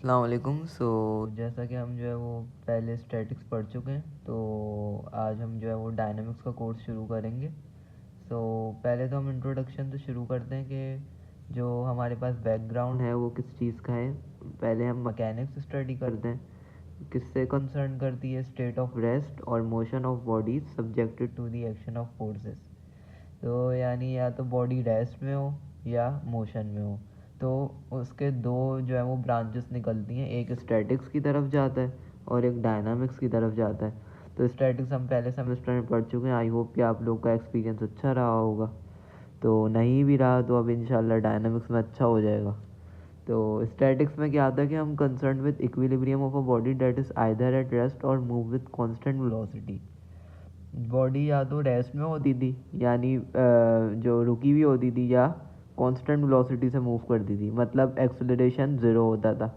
अस्सलाम वालेकुम। जैसा कि हम जो है वो पहले स्टैटिक्स पढ़ चुके हैं, तो आज हम जो है वो डायनामिक्स का कोर्स शुरू करेंगे। पहले तो हम इंट्रोडक्शन से शुरू करते हैं कि जो हमारे पास बैकग्राउंड है वो किस चीज़ का है। पहले हम मैकेनिक्स स्टडी करते हैं, किससे कंसर्न करती है स्टेट ऑफ रेस्ट और motion of bodies subjected to the action of forces. तो यानी या तो बॉडी रेस्ट में हो या मोशन में हो, तो उसके दो जो है वो ब्रांचेस निकलती हैं, एक स्टैटिक्स की तरफ जाता है और एक डायनामिक्स की तरफ जाता है। तो स्टैटिक्स हम पहले सेमेस्टर में पढ़ चुके हैं। आई होप कि आप लोग का एक्सपीरियंस अच्छा रहा होगा। तो नहीं भी रहा तो अब इंशाल्लाह डायनामिक्स में अच्छा हो जाएगा। तो स्टैटिक्स में क्या आता है कि हम concern with equilibrium of a body that is either at rest or move with constant velocity. Body या तो रेस्ट में होती थी, यानी जो रुकी हुई होती थी, या कांस्टेंट वेलोसिटी से मूव करती थी, मतलब एक्सेलरेशन ज़ीरो होता था।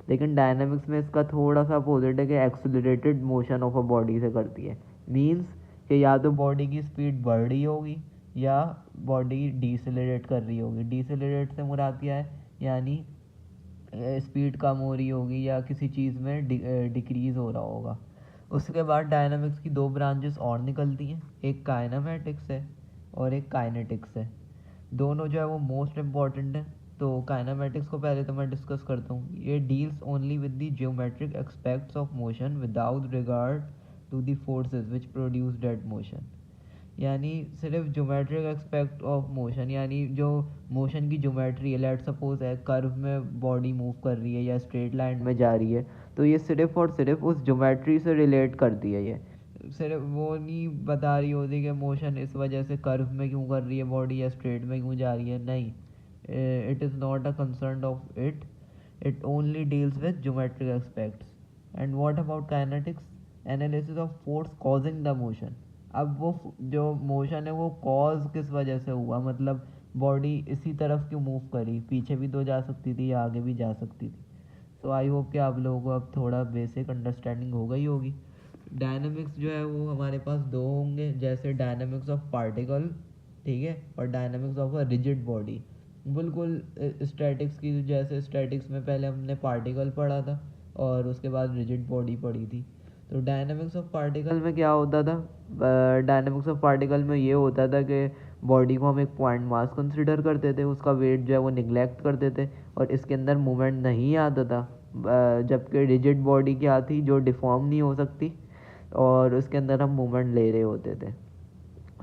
लेकिन डायनामिक्स में इसका थोड़ा सा अपोजिट है कि accelerated motion of a body से करती है। मींस कि या तो बॉडी की स्पीड बढ़ रही होगी या बॉडी डीसेलरेट कर रही होगी। डीसेलरेट से मुराद क्या है, यानी स्पीड कम हो रही होगी या किसी चीज़ में डिक्रीज़ हो रहा होगा। उसके बाद डायनामिक्स की दो ब्रांचेस और निकलती हैं, एक काइनेमेटिक्स है और एक काइनेटिक्स है। दोनों जो है वो मोस्ट इम्पॉर्टेंट है। तो काइनेमेटिक्स को पहले तो मैं डिस्कस करता हूँ। ये deals only with the geometric aspects of motion without regard to the forces which produce that motion. यानी सिर्फ ज्योमेट्रिक एस्पेक्ट ऑफ मोशन, यानी जो मोशन की ज्योमेट्री है, लेट सपोज है कर्व में बॉडी मूव कर रही है या स्ट्रेट लाइन में जा रही है, तो ये सिर्फ और सिर्फ उस ज्योमेट्री से रिलेट करती है। ये सिर्फ वो नहीं बता रही होती कि मोशन इस वजह से कर्व में क्यों कर रही है बॉडी या स्ट्रेट में क्यों जा रही है, नहीं। It is not a concern of it only deals with geometric aspects. And what about kinetics? Analysis of force causing the motion. अब वो जो मोशन है वो कॉज किस वजह से हुआ, मतलब बॉडी इसी तरफ क्यों मूव करी, पीछे भी तो जा सकती थी या आगे भी जा सकती थी। सो आई होप कि आप लोगों को अब थोड़ा बेसिक अंडरस्टैंडिंग हो गई होगी। डायनामिक्स जो है वो हमारे पास दो होंगे, जैसे डायनामिक्स ऑफ पार्टिकल, ठीक है, और dynamics of a rigid body. बिल्कुल स्टैटिक्स की जैसे स्टैटिक्स में पहले हमने पार्टिकल पढ़ा था और उसके बाद रिजिड बॉडी पढ़ी थी। तो डायनामिक्स ऑफ पार्टिकल में क्या होता था? डायनामिक्स ऑफ पार्टिकल में ये होता था कि बॉडी को हम एक पॉइंट मास कंसिडर करते थे, उसका वेट जो है वो निगलेक्ट करते थे और इसके अंदर मूवमेंट नहीं आता था। जबकि रिजिड बॉडी क्या थी, जो डिफॉर्म नहीं हो सकती और उसके अंदर हम मूवमेंट ले रहे होते थे।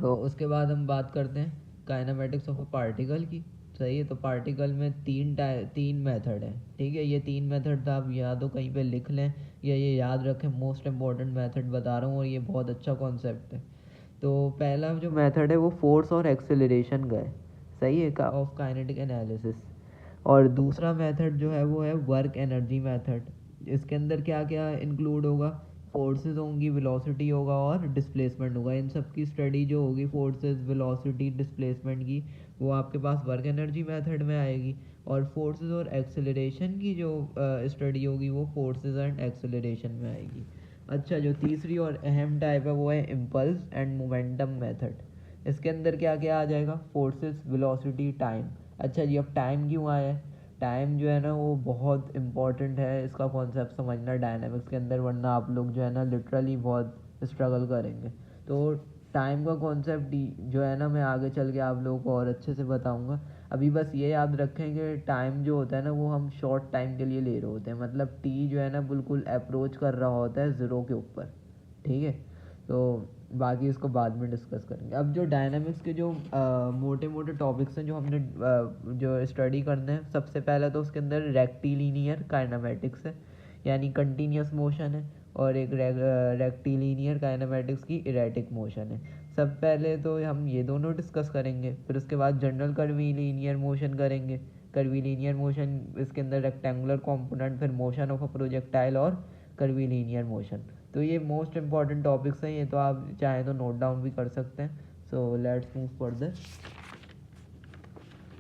तो उसके बाद हम बात करते हैं काइनेमेटिक्स ऑफ अ पार्टिकल की। सही है, तो पार्टिकल में तीन मेथड है, ठीक है। ये तीन मेथड था, आप या तो कहीं पे लिख लें या ये याद रखें। मोस्ट इम्पॉर्टेंट मेथड बता रहा हूँ और ये बहुत अच्छा कॉन्सेप्ट है। तो पहला जो मेथड है वो फोर्स और एक्सेलरेशन का है, सही है, का ऑफ काइनेटिक एनालिसिस। और दूसरा मेथड जो है वो है वर्क एनर्जी मेथड। इसके अंदर क्या क्या इंक्लूड होगा? फोर्सेस होंगी, वेलोसिटी होगा और डिस्प्लेसमेंट होगा। इन सब की स्टडी जो होगी फोर्सेस, वेलोसिटी, डिस्प्लेसमेंट की, वो आपके पास वर्क एनर्जी मेथड में आएगी। और फोर्सेस और एक्सेलरेशन की जो स्टडी होगी वो फोर्सेस एंड एक्सेलरेशन में आएगी। अच्छा, जो तीसरी और अहम टाइप है वो है इम्पल्स एंड मोमेंटम मेथड। इसके अंदर क्या क्या आ जाएगा? Forces, velocity, time. अच्छा जी, अब टाइम क्यों आया है? टाइम जो है ना वो बहुत इंपॉर्टेंट है, इसका कॉन्सेप्ट समझना डायनामिक्स के अंदर, वरना आप लोग जो है ना लिटरली बहुत स्ट्रगल करेंगे। तो टाइम का कॉन्सेप्ट जो है ना मैं आगे चल के आप लोगों को और अच्छे से बताऊंगा। अभी बस ये याद रखें कि टाइम जो होता है ना वो हम शॉर्ट टाइम के लिए ले रहे होते हैं, मतलब टी जो है ना बिल्कुल अप्रोच कर रहा होता है ज़ीरो के ऊपर, ठीक है। तो बाकी इसको बाद में डिस्कस करेंगे। अब जो डायनामिक्स के जो मोटे मोटे टॉपिक्स हैं जो हमने जो स्टडी करने हैं, सबसे पहले तो उसके अंदर रेक्टिलिनियर काइनेमेटिक्स है, यानी कंटिन्यूस मोशन है, और एक रेक्टिलिनियर काइनेमेटिक्स की इरेटिक मोशन है। सब पहले तो हम ये दोनों डिस्कस करेंगे, फिर उसके बाद जनरल कर्वीलिनियर मोशन करेंगे। कर्वीलिनियर मोशन, इसके अंदर रेक्टेंगुलर कंपोनेंट, फिर मोशन ऑफ अ प्रोजेक्टाइल और कर्वीलिनियर मोशन। तो ये मोस्ट इंपॉर्टेंट टॉपिक्स हैं, ये तो आप चाहें तो नोट डाउन भी कर सकते हैं। So let's move further.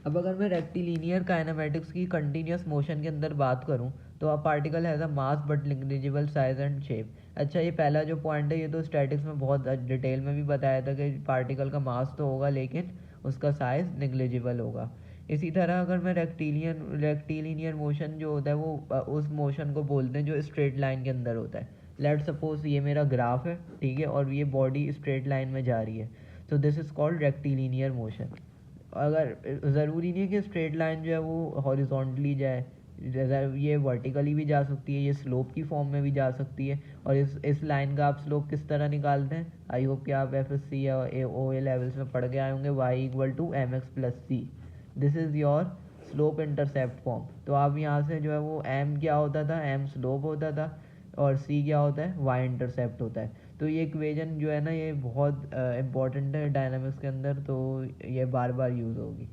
अब अगर मैं रेक्टिलिनियर काइनेमेटिक्स की कंटिन्यूस मोशन के अंदर बात करूं, तो a particle has a mass but negligible size and shape. अच्छा, ये पहला जो पॉइंट है ये तो स्टैटिक्स में बहुत डिटेल में भी बताया था कि पार्टिकल का मास तो होगा लेकिन उसका साइज नेग्लिजिबल होगा। इसी तरह अगर मैं रेक्टिलिनियर मोशन जो होता है वो उस मोशन को बोलते हैं जो स्ट्रेट लाइन के अंदर होता है। लेट सपोज ये मेरा ग्राफ है, ठीक है, और ये बॉडी स्ट्रेट लाइन में जा रही है, तो this is called rectilinear motion. अगर ज़रूरी नहीं है कि स्ट्रेट लाइन जो है वो हॉरिजॉन्टली जाए, जैसा ये वर्टिकली भी जा सकती है, ये स्लोप की फॉर्म में भी जा सकती है। और इस लाइन का आप स्लोप किस तरह निकालते हैं, आई होप कि आप एफएससी या ओ ए लेवल्स में पढ़ के आए होंगे, y equal to m x plus c. This is your slope intercept form. तो आप यहाँ से जो है वो एम क्या होता था, एम स्लोप होता था, और सी क्या होता है, वाई इंटरसेप्ट होता है। तो ये इक्वेशन जो है ना ये बहुत इंपॉर्टेंट है डायनामिक्स के अंदर, तो ये बार बार यूज़ होगी।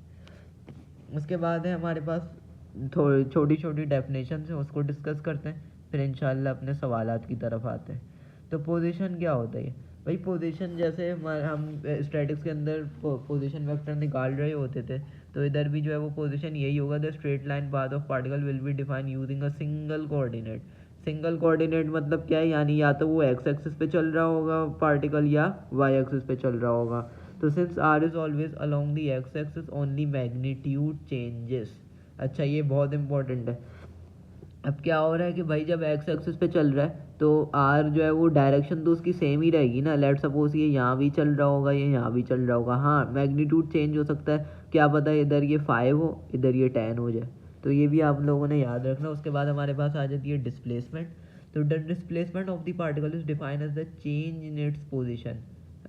उसके बाद है हमारे पास थोड़ी छोटी छोटी डेफिनेशन है, उसको डिस्कस करते हैं, फिर इंशाल्लाह अपने सवालात की तरफ आते हैं। तो पोजीशन क्या होता है भाई? पोजीशन जैसे हम स्टैटिक्स के अंदर पोजीशन वेक्टर निकाल रहे होते थे, तो इधर भी जो है वो पोजीशन यही होगा, the straight line path of particle will be define using a single coordinate. Single coordinate मतलब क्या है, यानी या तो वो एक्स एक्सिस पे चल रहा होगा पार्टिकल या वाई एक्सिस पे चल रहा होगा। तो since r is always along the x axis only magnitude changes. अच्छा, ये बहुत इंपॉर्टेंट है। अब क्या हो रहा है कि भाई जब एक्स एक्सिस पे चल रहा है तो आर जो है वो डायरेक्शन तो उसकी सेम ही रहेगी ना। लेट सपोज ये यहाँ भी चल रहा होगा, ये यहाँ भी चल रहा होगा, हाँ मैग्नीट्यूड चेंज हो सकता है, क्या पता इधर ये 5 हो इधर ये 10 हो जाए। तो ये भी आप लोगों ने याद रखना। उसके बाद हमारे पास आ जाती है डिस्प्लेसमेंट। तो the displacement of the particle is defined as the change in its position.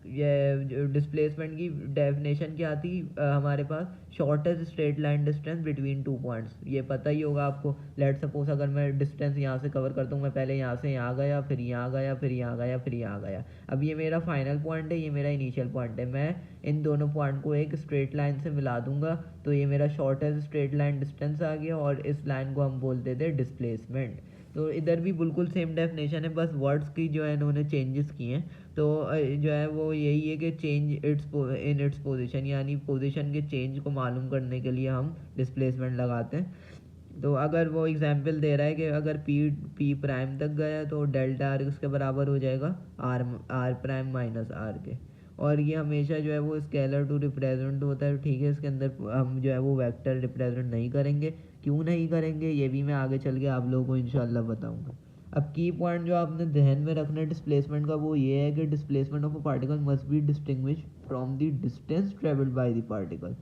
ये डिस्प्लेसमेंट की डेफिनेशन क्या थी हमारे पास, shortest straight line distance between two points. ये पता ही होगा आपको। लेट सपोज अगर मैं डिस्टेंस यहाँ से कवर करता हूँ, मैं पहले यहाँ से यहाँ गया, फिर यहाँ गया, फिर यहाँ गया, फिर यहाँ गया। अब ये मेरा फाइनल पॉइंट है, ये मेरा इनिशियल पॉइंट है। मैं इन दोनों पॉइंट को एक स्ट्रेट लाइन से मिला दूंगा, तो ये मेरा शॉर्टेस्ट स्ट्रेट लाइन डिस्टेंस आ गया, और इस लाइन को हम बोलते थे डिस्प्लेसमेंट। तो इधर भी बिल्कुल सेम डेफिनेशन है, बस वर्ड्स की जो है इन्होंने चेंजेस किए हैं। तो जो है वो यही है कि चेंज इन इट्स पोजीशन, यानी पोजीशन के चेंज को मालूम करने के लिए हम डिस्प्लेसमेंट लगाते हैं। तो अगर वो एग्जांपल दे रहा है कि अगर पी प्राइम तक गया तो डेल्टा आर किसके बराबर हो जाएगा, आर प्राइम माइनस आर के। और ये हमेशा जो है वो स्केलर टू रिप्रेजेंट होता है, ठीक है। इसके अंदर हम जो है वो वेक्टर रिप्रेजेंट नहीं करेंगे। क्यों नहीं करेंगे ये भी मैं आगे चल के आप लोगों को इंशाल्लाह बताऊंगा। अब की पॉइंट जो आपने ध्यान में रखना है डिस्प्लेसमेंट का, वो ये है कि displacement of a particle must be distinguish from the distance travelled by the particle.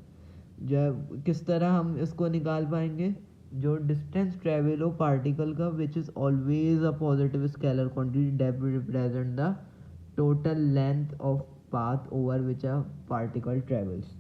जो है किस तरह हम इसको निकाल पाएंगे, जो डिस्टेंस ट्रेवल हो पार्टिकल का which is always a positive scalar quantity that represent the total length of path over which a particle travels.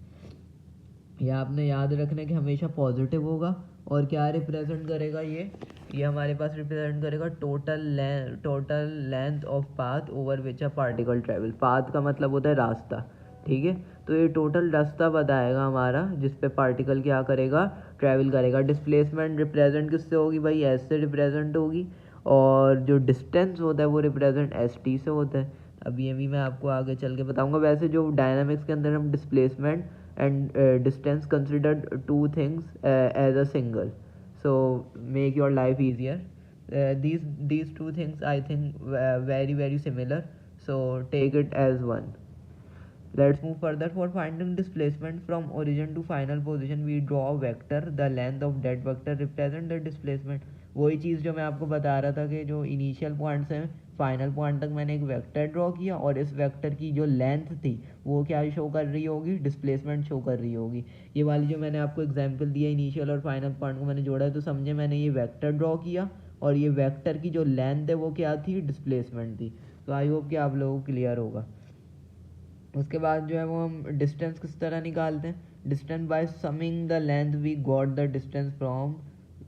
ये आपने याद रखना है कि हमेशा पॉजिटिव होगा, और क्या रिप्रेजेंट करेगा ये हमारे पास रिप्रेजेंट करेगा total length of path over which a particle travel. Path का मतलब होता है रास्ता, ठीक है। तो ये टोटल रास्ता बताएगा हमारा जिस पे पार्टिकल क्या करेगा, ट्रैवल करेगा। डिस्प्लेसमेंट रिप्रेजेंट किससे होगी भाई, एस से रिप्रेजेंट होगी, और जो डिस्टेंस होता है वो रिप्रेजेंट एस टी से होता है। अब ये भी मैं आपको आगे चल के बताऊंगा। वैसे जो डायनामिक्स के अंदर हम displacement and distance considered two things as a single, so make your life easier. These two things I think very similar, so take it as one. Let's move further. For finding displacement from origin to final position, we draw a vector. The length of that vector represent the displacement. वही चीज़ जो मैं आपको बता रहा था कि जो initial points हैं फाइनल पॉइंट तक मैंने एक वेक्टर ड्रॉ किया, और इस वेक्टर की जो लेंथ थी वो क्या शो कर रही होगी, डिस्प्लेसमेंट शो कर रही होगी। ये वाली जो मैंने आपको एग्जांपल दिया इनिशियल और फाइनल पॉइंट को मैंने जोड़ा है, तो समझे मैंने ये वेक्टर ड्रॉ किया, और ये वेक्टर की जो लेंथ है वो क्या थी, डिस्प्लेसमेंट थी। तो आई होप कि आप लोगों को क्लियर होगा। उसके बाद जो है वो हम डिस्टेंस किस तरह निकालते हैं, distance by summing the length we got the distance from,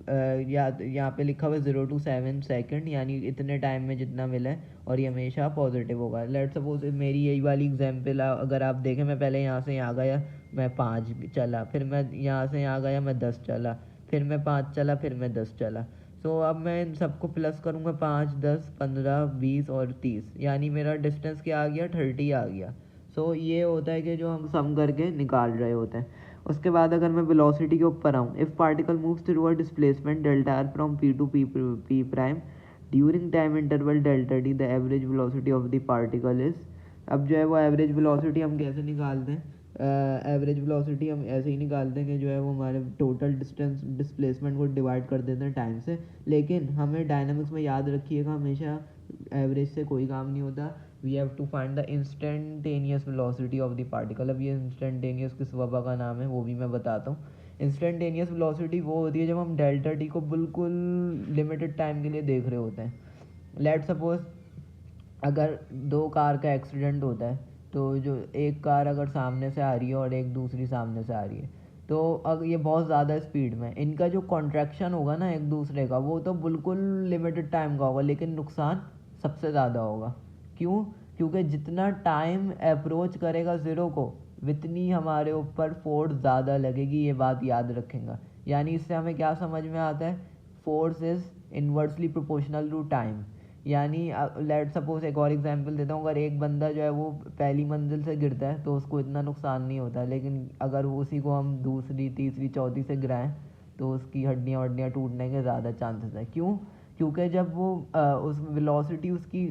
यहाँ पे लिखा हुआ है 0 to 7 सेकेंड, यानी इतने टाइम में जितना मिला है, और ये हमेशा पॉजिटिव होगा। लेट सपोज मेरी यही वाली एग्जांपल अगर आप देखें, मैं पहले यहाँ से यहाँ गया, मैं 5 चला, फिर मैं यहाँ से यहाँ गया, मैं 10 चला, फिर मैं 5 चला, फिर मैं 10 चला। सो अब मैं इन सबको प्लस करूँगा, 5 10 15 20 और 30, यानी मेरा डिस्टेंस क्या आ गया, 30 आ गया। सो ये होता है कि जो हम सम करके निकाल रहे होते हैं। उसके बाद अगर मैं वेलोसिटी के ऊपर आऊँ, if particle moves through a displacement delta r from p to p prime during time interval delta d, the average velocity of the particle is. अब जो है वो एवरेज वेलोसिटी हम कैसे निकालते हैं, एवरेज वेलोसिटी हम ऐसे ही निकालते हैं कि जो है वो हमारे टोटल डिस्टेंस डिस्प्लेसमेंट को डिवाइड कर देते हैं टाइम से, लेकिन हमें डायनामिक्स में याद रखिएगा हमेशा एवरेज से कोई काम नहीं होता. We have to find the instantaneous velocity of the particle. अब ये इंस्टेंटेनियस किस वबा का नाम है वो भी मैं बताता हूँ. इंस्टेंटेनियस वेलोसिटी वो होती है जब हम डेल्टा टी को बिल्कुल लिमिटेड टाइम के लिए देख रहे होते हैं. लेट सपोज अगर दो कार का एक्सीडेंट होता है, तो जो एक कार अगर सामने से आ रही है और एक दूसरी सामने से आ रही है, तो अगर ये बहुत ज़्यादा स्पीड में, इनका जो कॉन्ट्रैक्शन होगा ना एक दूसरे का, वो तो बिल्कुल लिमिटेड टाइम का होगा, लेकिन नुकसान सबसे ज़्यादा होगा. क्यों? क्योंकि जितना टाइम अप्रोच करेगा ज़ीरो को, उतनी हमारे ऊपर फोर्स ज़्यादा लगेगी. ये बात याद रखेंगे. यानी इससे हमें क्या समझ में आता है? Force is inversely proportional to time. यानी लेट सपोज एक और एग्जांपल देता हूँ. अगर एक बंदा जो है वो पहली मंजिल से गिरता है तो उसको इतना नुकसान नहीं होता, लेकिन अगर उसी को हम दूसरी तीसरी चौथी से गिराएं तो उसकी हड्डियाँ वड्डियाँ टूटने के ज़्यादा चांसेस है. क्यों? क्योंकि जब वो उस वेलोसिटी उसकी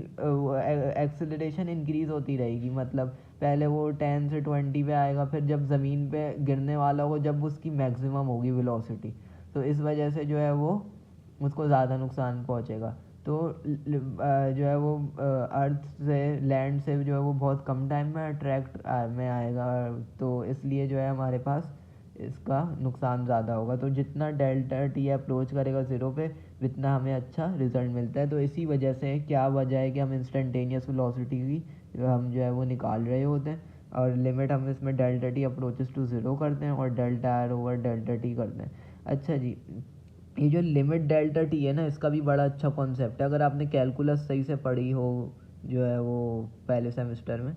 एक्सेलरेशन इंक्रीज़ होती रहेगी. मतलब पहले वो 10 से 20 पे आएगा, फिर जब ज़मीन पे गिरने वाला होगा जब उसकी मैक्सिमम होगी वेलोसिटी, तो इस वजह से जो है वो उसको ज़्यादा नुकसान पहुँचेगा. तो जो है वो अर्थ से लैंड से जो है वो बहुत कम टाइम में अट्रैक्ट में आएगा, तो इसलिए जो है हमारे पास इसका नुकसान ज़्यादा होगा. तो जितना डेल्टा टी अप्रोच करेगा ज़ीरो पे, उतना हमें अच्छा रिजल्ट मिलता है. तो इसी वजह से क्या वजह है कि हम इंस्टेंटेनियस वेलोसिटी की हम जो है वो निकाल रहे होते हैं, और लिमिट हम इसमें delta t approaches to zero करते हैं और delta r over delta t करते हैं. अच्छा जी, ये जो लिमिट डेल्टा टी है ना, इसका भी बड़ा अच्छा कॉन्सेप्ट है. अगर आपने कैलकुलस सही से पढ़ी हो जो है वो पहले सेमेस्टर में,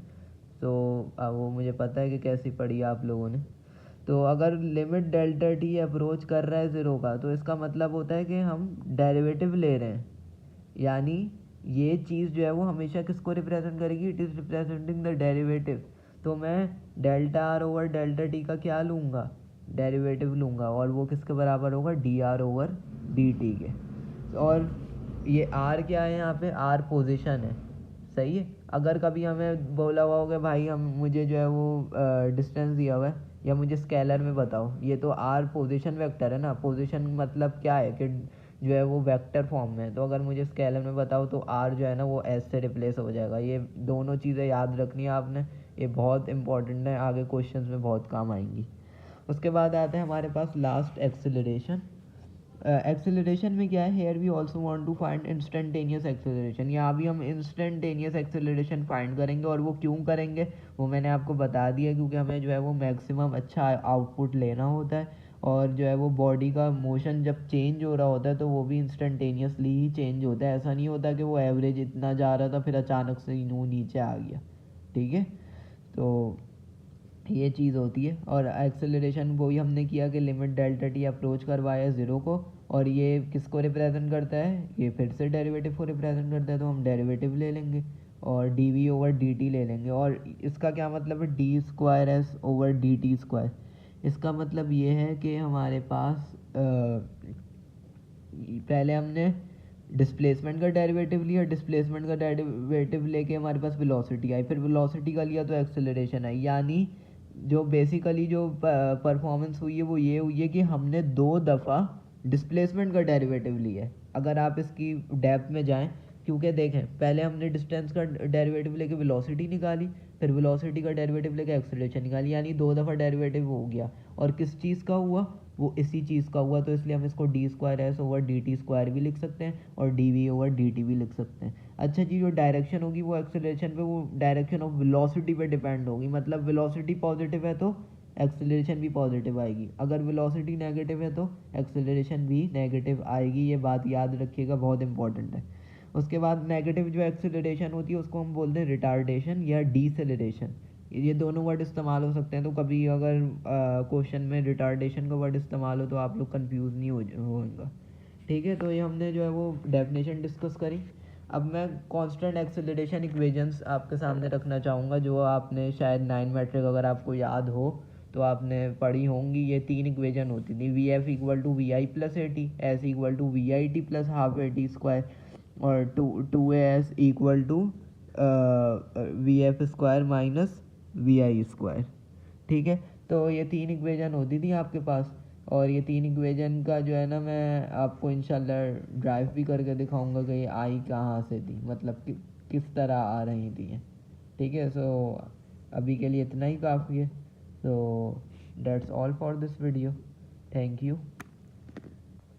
तो वो मुझे पता है कि कैसी पढ़ी है आप लोगों ने. तो अगर लिमिट डेल्टा टी अप्रोच कर रहा है ज़ीरो का, तो इसका मतलब होता है कि हम डेरिवेटिव ले रहे हैं. यानी ये चीज़ जो है वो हमेशा किसको रिप्रेजेंट करेगी? It is representing the derivative. तो मैं delta r over delta T का क्या लूँगा? डेरिवेटिव लूँगा, और वो किसके बराबर होगा? D R over d T के. और ये आर क्या है यहाँ पे? आर पोजीशन है. सही है. अगर कभी हमें बोला हुआ होगा भाई हम मुझे जो है वो डिस्टेंस दिया हुआ है, या मुझे स्केलर में बताओ, ये तो आर पोजीशन वेक्टर है ना. पोजीशन मतलब क्या है कि जो है वो वेक्टर फॉर्म में है. तो अगर मुझे स्केलर में बताओ तो आर जो है ना वो एस से रिप्लेस हो जाएगा. ये दोनों चीज़ें याद रखनी है आपने, ये बहुत इंपॉर्टेंट है, आगे क्वेश्चंस में बहुत काम आएंगी. उसके बाद आता है हमारे पास लास्ट एक्सेलरेशन. एक्सेलरेशन में क्या है? Here we also want to find instantaneous acceleration. यहाँ भी हम इंस्टेंटेनियस एक्सेलरेशन फाइंड करेंगे, और वो क्यों करेंगे वो मैंने आपको बता दिया. क्योंकि हमें जो है वो मैक्सिमम अच्छा आउटपुट लेना होता है, और जो है वो बॉडी का मोशन जब चेंज हो रहा होता है तो वो भी इंस्टेंटेनियसली ही चेंज होता है. ऐसा नहीं होता कि वो एवरेज इतना जा रहा था फिर अचानक से यूँ नीचे आ गया. ठीक है. तो ये चीज़ होती है. और एक्सेलरेशन वही हमने किया कि लिमिट डेल्टा टी अप्रोच करवाया ज़ीरो को, और ये किसको रिप्रेजेंट करता है? ये फिर से डेरिवेटिव को रिप्रेजेंट करता है, तो हम डेरिवेटिव ले लेंगे और d v over d t ले लेंगे. और इसका क्या मतलब है? D square s over d t square. इसका मतलब ये है कि हमारे पास पहले हमने डिस्प्लेसमेंट का डेरिवेटिव लिया, डिस्प्लेसमेंट का डेरिवेटिव लेके हमारे पास वेलोसिटी आई, फिर वेलोसिटी का लिया तो एक्सेलरेशन आई. यानी जो बेसिकली जो परफॉर्मेंस हुई है वो ये हुई है कि हमने दो दफ़ा डिस्प्लेसमेंट का डेरिवेटिव लिया है. अगर आप इसकी डेप्थ में जाएं, क्योंकि देखें पहले हमने डिस्टेंस का डेरिवेटिव लेके वेलोसिटी निकाली, फिर वेलोसिटी का डेरिवेटिव लेके एक्सेलरेशन निकाली, यानी दो दफ़ा डेरिवेटिव हो गया. और किस चीज़ का हुआ? वो इसी चीज़ का हुआ. तो इसलिए हम इसको d square s over d t square भी लिख सकते हैं और d v over d t भी लिख सकते हैं. अच्छा जी, जो डायरेक्शन होगी वो एक्सेलरेशन पे, वो डायरेक्शन ऑफ वेलोसिटी पे डिपेंड होगी. मतलब वेलोसिटी पॉजिटिव है तो एक्सेलरेशन भी पॉजिटिव आएगी, अगर वेलोसिटी नेगेटिव है तो एक्सेलरेशन भी नेगेटिव आएगी. ये बात याद रखिएगा, बहुत इंपॉर्टेंट है. उसके बाद नेगेटिव जो एक्सेलरेशन होती है उसको हम बोलते हैं रिटार्डेशन या डीसेलरेशन. ये दोनों वर्ड इस्तेमाल हो सकते हैं. तो कभी अगर क्वेश्चन में रिटार्डेशन का वर्ड इस्तेमाल हो तो आप लोग कंफ्यूज नहीं होगा. ठीक है. तो ये हमने जो है वो डेफिनेशन डिस्कस करी. अब मैं कांस्टेंट एक्सेलरेशन इक्वेशंस आपके सामने रखना चाहूँगा, जो आपने शायद 9 मैट्रिक अगर आपको याद हो तो आपने पढ़ी होंगी. ये 3 इक्वेशन होती थी. V F equal to V I plus A T, S equal to V I T plus half A T square, और two A S equal to V F square minus V I square. ठीक है। तो ये 3 equation होती थी आपके पास, और ये 3 इक्वेशन का जो है ना मैं आपको इंशाल्लाह ड्राइव भी करके दिखाऊंगा कि ये आई कहाँ से थी, मतलब कि किस तरह आ रही थी ये। ठीक है। सो अभी के लिए इतना ही काफ़ी है। So that's all for this video. Thank you.